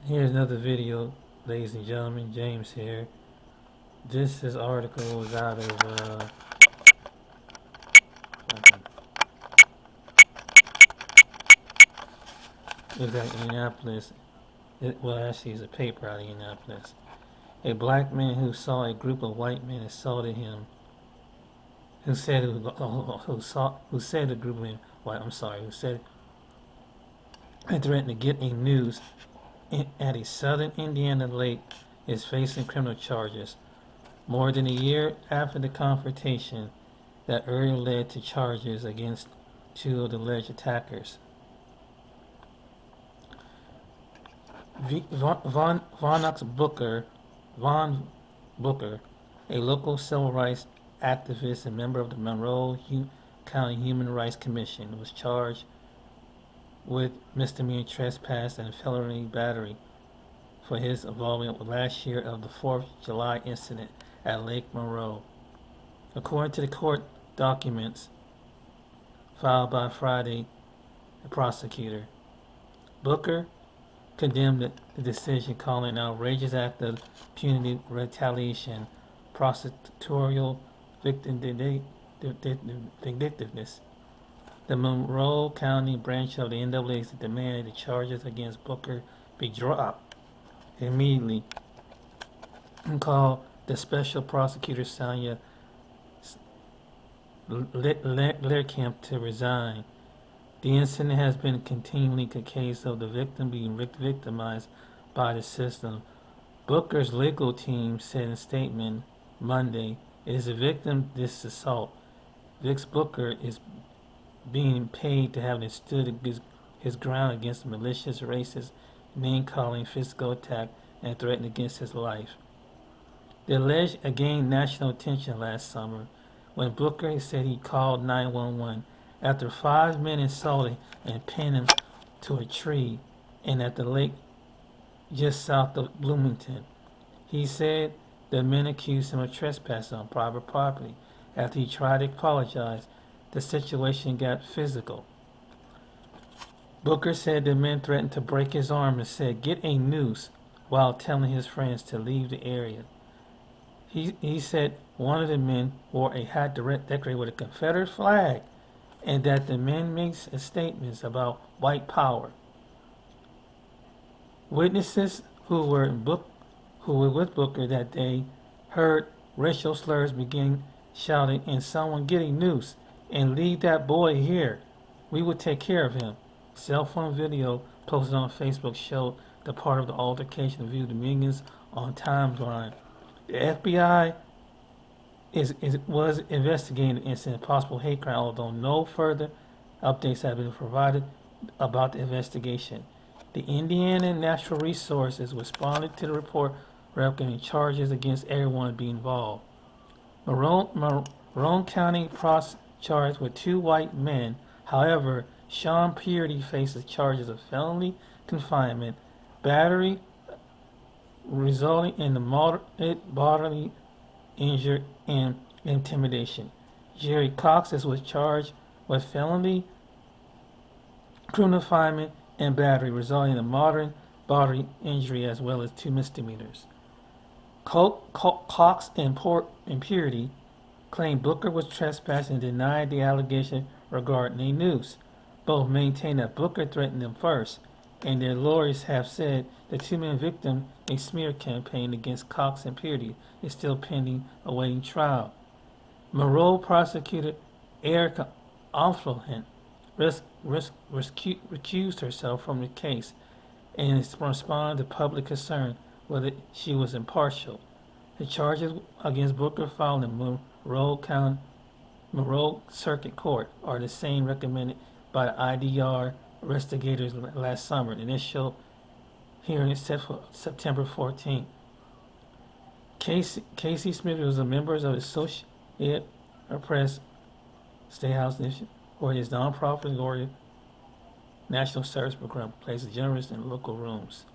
Here's another video, ladies and gentlemen. James here. This article is out of is at Indianapolis. Well, actually, it's a paper out of Indianapolis. A black man who saw a group of white men assaulted him. Who said the group of men white? I'm sorry. Who said and threatened to get a news at a southern Indiana lake is facing criminal charges. More than a year after the confrontation that earlier led to charges against two of the alleged attackers. Von Booker, a local civil rights activist and member of the Monroe County Human Rights Commission, was charged with misdemeanor trespass and felony battery for his involvement last year of the 4th of July incident at Lake Monroe. According to the court documents filed by Friday, the prosecutor, Booker condemned the decision, calling it an outrageous act of punitive retaliation, prosecutorial vindictiveness. The Monroe County branch of the NAACP demanded the charges against Booker be dropped immediately and called the special prosecutor Sonia Learkamp to resign. The incident has been continually a case of the victim being victimized by the system. Booker's legal team said in a statement Monday, "It is a victim this assault. Vix Booker is being paid to have stood his ground against the malicious, racist, name-calling, physical attack and threat against his life." The alleged gained national attention last summer when Booker said he called 911 after 5 men assaulted and pinned him to a tree and at the lake just south of Bloomington. He said the men accused him of trespassing on private property. After he tried to apologize, the situation got physical. Booker said the men threatened to break his arm and said, "Get a noose," while telling his friends to leave the area. He said one of the men wore a hat decorated with a Confederate flag and that the men made statements about white power. Witnesses who were with Booker that day heard racial slurs begin shouting and someone "Get a noose and leave that boy here. We will take care of him." Cell phone video posted on Facebook showed the part of the altercation viewed the millions on timeline. The FBI was investigating the incident, possible hate crime, although no further updates have been provided about the investigation. The Indiana Natural Resources responded to the report, recommending charges against everyone being involved. Maroon County charged with 2 white men. However, Sean Purdy faces charges of felony confinement, battery resulting in the moderate bodily injury, and intimidation. Jerry Cox was charged with felony confinement and battery resulting in a moderate bodily injury as well as 2 misdemeanors. Cox and Purdy claimed Booker was trespassing and denied the allegation regarding a noose. Both maintain that Booker threatened them first, and their lawyers have said the 2 men victim a smear campaign against Cox and Purdy is still pending, awaiting trial. Monroe prosecutor Erica Alflohen recused herself from the case and responded to public concern whether she was impartial. The charges against Booker filed in Monroe Circuit Court are the same recommended by the IDR investigators last summer. The initial hearing is set for September 14th. Casey Smith was a member of the Associated Press State House Initiative, or his nonprofit Gloria National Service Program places journalists in local rooms.